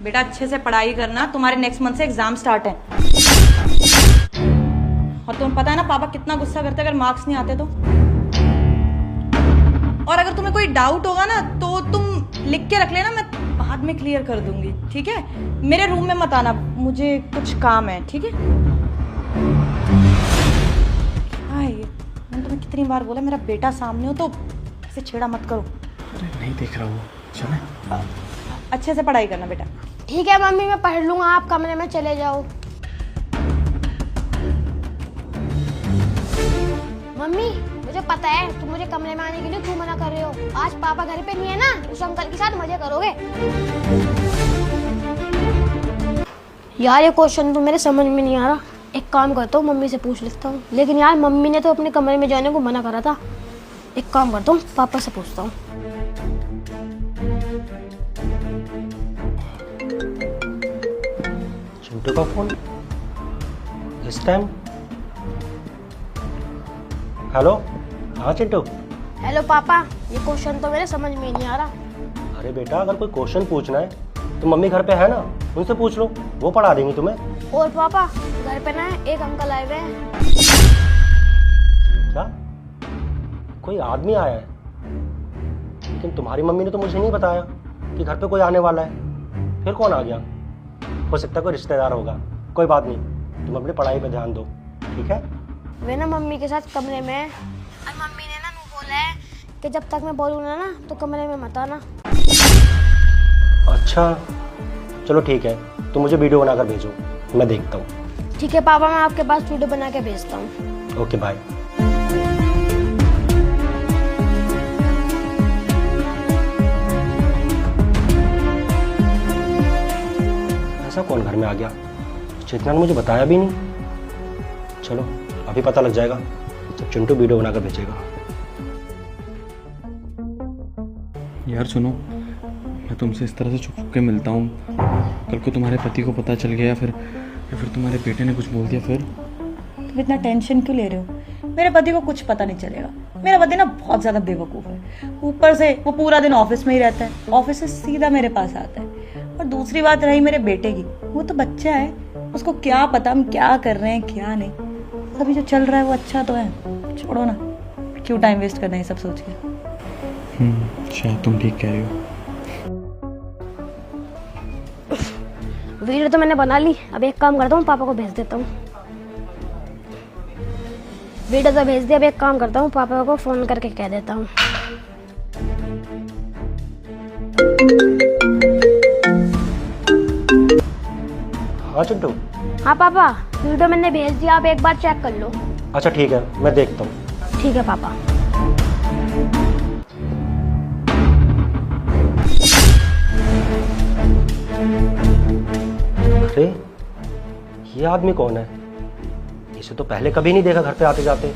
बेटा अच्छे से पढ़ाई करना, तुम्हारे नेक्स्ट मंथ से एग्जाम स्टार्ट है। और तुम्हें पता है ना पापा कितना गुस्सा करते हैं अगर मार्क्स नहीं आते तो। और अगर तुम्हें कोई डाउट होगा ना तो तुम लिख के रख लेना, मैं बाद में क्लियर कर दूंगी, ठीक है? मेरे रूम में मत आना, मुझे कुछ काम है, ठीक है? क्या है ये? मैंने तुम्हें कितनी बार बोला मेरा बेटा सामने हो तो ऐसे छेड़ा मत करो। अरे नहीं देख रहा हूँ, चले। अच्छे से पढ़ाई करना बेटा। ठीक है मम्मी, मैं पढ़ लूंगा, आप कमरे में चले जाओ। मम्मी मुझे पता है तुम मुझे कमरे में आने के लिए क्यों मना कर रहे हो। आज पापा घर पे नहीं है ना, उस अंकल के साथ मजे करोगे। यार ये क्वेश्चन तो मेरे समझ में नहीं आ रहा। एक काम करता हूँ, मम्मी से पूछ लेता हूँ। लेकिन यार मम्मी ने तो अपने कमरे में जाने को मना करा था। एक काम करता हूँ, पापा से पूछता हूँ। चिंटू का फोन इस टाइम? हेलो, हाँ चिंटू। हेलो पापा, ये क्वेश्चन तो मेरे समझ में ही नहीं आ रहा। अरे बेटा, अगर कोई क्वेश्चन पूछना है तो मम्मी घर पे है ना, उनसे पूछ लो, वो पढ़ा देंगी तुम्हें। और पापा घर पे ना एक अंकल आए हुए हैं। क्या? कोई आदमी आया है? लेकिन तुम्हारी मम्मी ने तो मुझे नहीं बताया कि घर पे कोई आने वाला है। फिर कौन आ गया? हो सकता है कोई रिश्तेदार होगा। कोई बात नहीं, तुम अपनी पढ़ाई पे ध्यान दो, ठीक है? वे ना मम्मी के साथ कमरे में है। और मम्मी ने ना बोला है कि जब तक मैं बोलूँगा ना तो कमरे में मत आना। अच्छा चलो ठीक है, तुम मुझे वीडियो बनाकर भेजो, मैं देखता हूँ। ठीक है पापा, मैं आपके पास वीडियो बना के भेजता हूँ। Okay bye. ऐसा कौन घर में आ गया? चेतना ने मुझे बताया भी नहीं। चलो अभी पता लग जाएगा जब चिंटू वीडियो बनाकर भेजेगा। यार सुनो, मैं तुमसे इस तरह से छुप छुप के मिलता हूँ, कल को तुम्हारे पति को पता चल गया या फिर तुम्हारे बेटे ने कुछ बोल दिया फिर? तुम इतना टेंशन क्यों ले रहे हो? मेरे पति को कुछ पता नहीं चलेगा। मेरा पति ना बहुत ज्यादा बेवकूफ है। ऊपर से वो पूरा दिन ऑफिस में ही रहता है, ऑफिस से सीधा मेरे पास आता है। और दूसरी बात रही मेरे बेटे की, वो तो बच्चा है, उसको क्या पता हम क्या कर रहे हैं क्या नहीं। अभी जो चल रहा है वो अच्छा तो है, छोड़ो ना, क्यों टाइम वेस्ट करना है सब सोच के। शायद तुम ठीक कह रही हो। वीडियो तो मैंने बना ली, अब एक काम करता हूँ, पापा को भेज देता हूँ। वीडियो तो भेज दिया, अब एक काम करता हूँ, पापा को फोन करके कह देता हूँ। हाँ चिंटू। हाँ पापा, वीडियो मैंने भेज दिया, आप एक बार चेक कर लो। अच्छा ठीक है, मैं देखता हूँ। ठीक है पापा। अरे ये आदमी कौन है? इसे तो पहले कभी नहीं देखा घर पे आते जाते,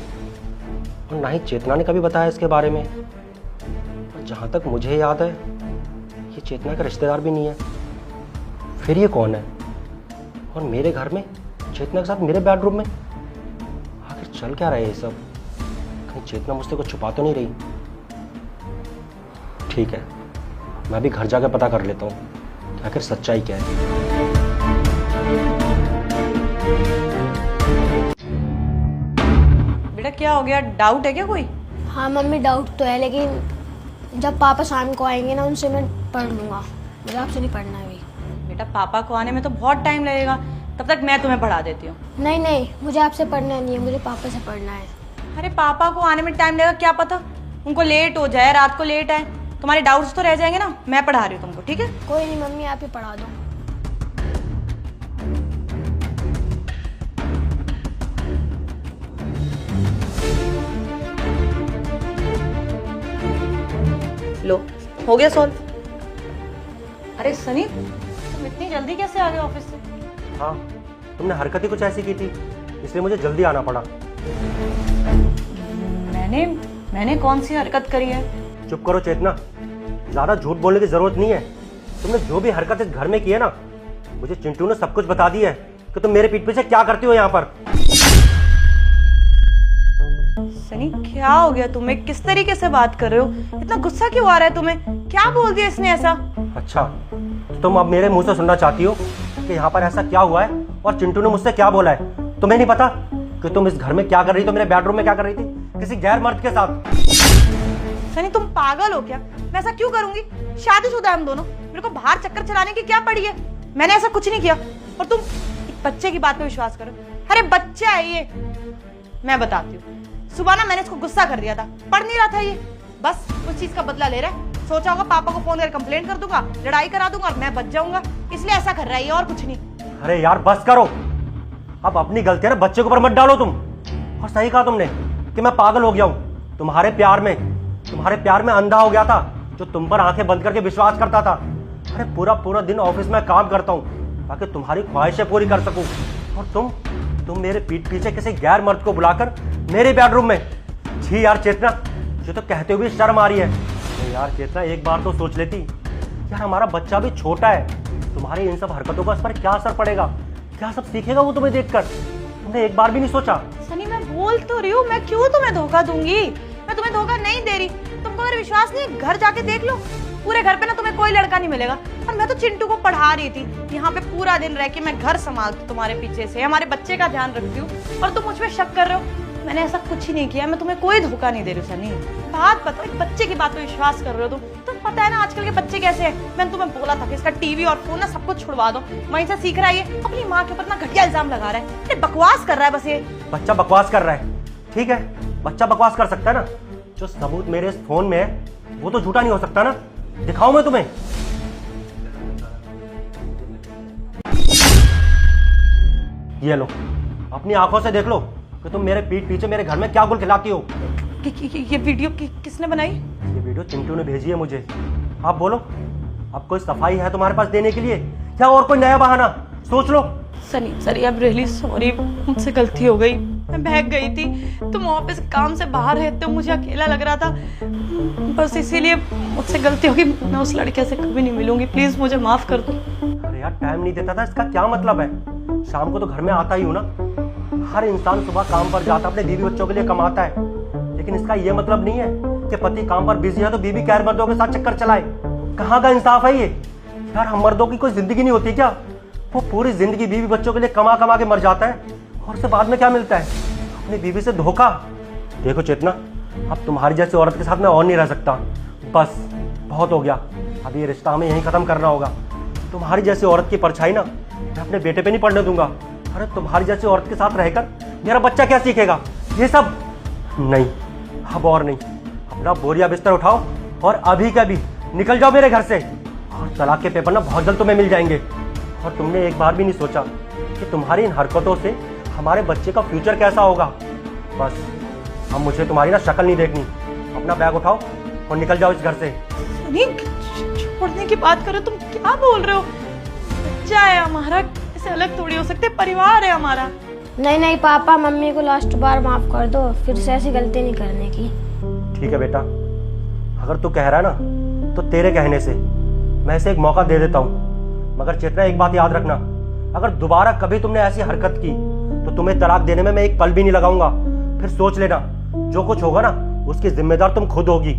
और ना ही चेतना ने कभी बताया इसके बारे में। और जहाँ तक मुझे याद है ये चेतना का रिश्तेदार भी नहीं है। फिर ये कौन है? और मेरे घर में चेतना के साथ मेरे बेडरूम में आखिर चल क्या रहा है ये सब? कहीं चेतना मुझसे कुछ छुपा तो नहीं रही? ठीक है, मैं भी घर जाकर पता कर लेता हूँ कि आखिर सच्चाई क्या है। बेटा क्या हो गया, डाउट है क्या कोई? हाँ मम्मी, डाउट तो है, लेकिन जब पापा शाम को आएंगे ना उनसे मैं पढ़ लूँगा। मुझे आपसे नहीं पढ़ना है अभी। बेटा पापा को आने में तो बहुत टाइम लगेगा, तब तक मैं तुम्हें पढ़ा देती हूँ। नहीं नहीं, मुझे आपसे पढ़ना नहीं है, मुझे पापा से पढ़ना है। अरे पापा को आने में टाइम लगेगा, क्या पता उनको लेट हो जाए, रात को लेट आए, तुम्हारे डाउट्स तो रह जाएंगे ना। मैं पढ़ा रही हूँ तुमको, ठीक है? कोई नहीं मम्मी, आप ही पढ़ा दो। लो हो गया सॉल्व। अरे सनी, तुम इतनी जल्दी कैसे आ गए ऑफिस से? हाँ, तुमने हरकत ही कुछ ऐसी की थी, इसलिए मुझे जल्दी आना पड़ा। मैंने कौन सी हरकत करी है? चुप करो चेतना, ज्यादा झूठ बोलने की जरूरत नहीं है। तुमने जो भी हरकत इस घर में की है ना, मुझे चिंटू ने सब कुछ बता दिया है कि तुम मेरे पीठ पीछे क्या करती हो यहाँ पर। सनी क्या हो गया तुम्हें? किस तरीके से बात कर रहे हो? इतना गुस्सा क्यों आ रहा है तुम्हें? क्या बोल दिया इसने ऐसा? अच्छा, तो तुम अब मेरे मुंह से सुनना चाहती हो कि यहाँ पर ऐसा क्या हुआ है और चिंटू ने मुझसे क्या बोला है? तुम्हें नहीं पता कि तुम इस घर में क्या कर रही थी, मेरे बेडरूम में क्या कर रही थी, किसी गैर मर्द के साथ? सनी तुम पागल हो क्या? मैं ऐसा क्यों करूंगी? शादीशुदा हम दोनों, मेरे को बाहर चक्कर चलाने की क्या पड़ी है? मैंने ऐसा कुछ नहीं किया और तुम एक बच्चे की बात पे विश्वास करो। अरे बच्चा है ये। मैं बताती हूँ, सुबह ना मैंने इसको गुस्सा कर दिया था, पढ़ नहीं रहा था ये, बस उस चीज का बदला ले रहा है। सोचा होगा पापा को फोन कर कंप्लेंट कर दूंगा, लड़ाई करा दूंगा और मैं बच जाऊंगा, इसलिए ऐसा कर रहा है ये, और कुछ नहीं। अरे यार बस करो, अब अपनी गलतियां ना बच्चे के ऊपर मत डालो तुम। और सही कहा तुमने कि मैं पागल हो गया हूँ तुम्हारे प्यार में अंधा हो गया था, जो तुम पर आंखें बंद करके विश्वास करता था। अरे पूरा पूरा दिन ऑफिस में काम करता हूँ ताकि तुम्हारी ख्वाहिशें पूरी कर सकूं, और तुम मेरे पीठ पीछे किसी गैर मर्द को बुलाकर मेरे बेडरूम में। जी यार चेतना, जो तो कहते हुए शर्म आ रही है। तो यार चेतना एक बार तो सोच लेती, यार हमारा बच्चा भी छोटा है, तुम्हारी इन सब हरकतों का इस पर क्या असर पड़ेगा, क्या सब सीखेगा वो तुम्हें देखकर? तुमने एक बार भी नहीं सोचा? सनी मैं बोल तो रही हूँ, मैं क्यों तुम्हें धोखा दूंगी? मैं तुम्हें धोखा नहीं दे रही। तुमको अगर विश्वास नहीं है, घर जाके देख लो, पूरे घर पे ना तुम्हें कोई लड़का नहीं मिलेगा। और मैं तो चिंटू को पढ़ा रही थी, यहाँ पे पूरा दिन रह के मैं घर संभालती हूँ तुम्हारे पीछे से, हमारे बच्चे का ध्यान रखती हूँ, और तुम मुझ पे शक कर रहे हो। मैंने ऐसा कुछ ही नहीं किया, मैं तुम्हें कोई धोखा नहीं दे रही सनी। बात बताओ, एक बच्चे की बात पे विश्वास कर रहे हो तुम पता है ना आजकल के बच्चे कैसे हैं। मैंने तुम्हें बोला था कि इसका टीवी और फोन ना सब कुछ छुड़वा दो, वहीं से सीख रहा है ये, अपनी माँ के ऊपर ना घटिया इल्जाम लगा रहा है। अरे बकवास कर रहा है बस ये। बच्चा बकवास कर रहा है, ठीक है, बच्चा बकवास कर सकता है ना, जो सबूत मेरे इस फोन में है वो तो झूठा नहीं हो सकता ना। दिखाऊं मैं तुम्हें? ये लो, अपनी आंखों से देख लो कि तुम मेरे पीठ पीछे मेरे घर में क्या गुल खिलाती हो। ये वीडियो किसने बनाई? ये वीडियो चिंटू ने भेजी है मुझे। आप बोलो, अब कोई सफाई है तुम्हारे पास देने के लिए, क्या और कोई नया बहाना? सोच लो। Sunny sorry, I am really sorry, मुझसे गलती हो गई, मैं बहक गई थी। तुम ऑफिस काम से बाहर रहते हो, मुझे अकेला लग रहा था, बस इसीलिए मुझसे गलती होगी। मैं उस लड़के से कभी नहीं मिलूंगी, प्लीज मुझे माफ कर दो। अरे यार टाइम नहीं देता था, इसका क्या मतलब है? शाम को तो घर में आता ही हूँ ना। हर इंसान सुबह काम पर जाता, अपने बीवी बच्चों के लिए कमाता है, लेकिन इसका ये मतलब नहीं है कि पति काम पर बिजी है तो बीवी गैर मर्दों के साथ चक्कर चलाए। कहाँ का इंसाफ है ये? यार हम मर्दों की कोई जिंदगी नहीं होती क्या? वो पूरी जिंदगी बीवी बच्चों के लिए कमा कमा के मर जाता है, और उससे बाद में क्या मिलता है? अपनी बीवी से धोखा। देखो चेतना, अब तुम्हारी जैसी औरत के साथ मैं और नहीं रह सकता, बस बहुत हो गया। अब ये रिश्ता हमें यहीं खत्म करना होगा। तुम्हारी जैसी औरत की परछाई ना मैं अपने बेटे पे नहीं पड़ने दूंगा। अरे तुम्हारी जैसी औरत के साथ रहकर मेरा बच्चा क्या सीखेगा? ये सब नहीं, अब और नहीं। अपना बोरिया बिस्तर उठाओ और अभी के अभी निकल जाओ मेरे घर से, और तलाक के पेपर ना बहुत जल्द तुम्हें मिल जाएंगे। और तुमने एक बार भी नहीं सोचा कि तुम्हारी इन हरकतों से हमारे बच्चे का फ्यूचर कैसा होगा। बस अब मुझे तुम्हारी ना शक्ल नहीं देखनी। अपना बैग उठाओ और निकल जाओ इस घर से। छोड़ने की बात करो, तुम क्या बोल रहे हो? बच्चा है हमारा, इसे अलग थोड़ी हो सकते, परिवार है हमारा। नहीं नहीं पापा, मम्मी को लास्ट बार माफ कर दो, फिर से ऐसी गलती नहीं करने की। ठीक है बेटा, अगर तू कह रहा है ना तो तेरे कहने से मैं इसे एक मौका दे देता हूँ। मगर चेतना एक बात याद रखना, अगर दोबारा कभी तुमने ऐसी हरकत की तो तुम्हें तलाक देने में मैं एक पल भी नहीं लगाऊंगा। फिर सोच लेना, जो कुछ होगा ना उसकी जिम्मेदार तुम खुद होगी।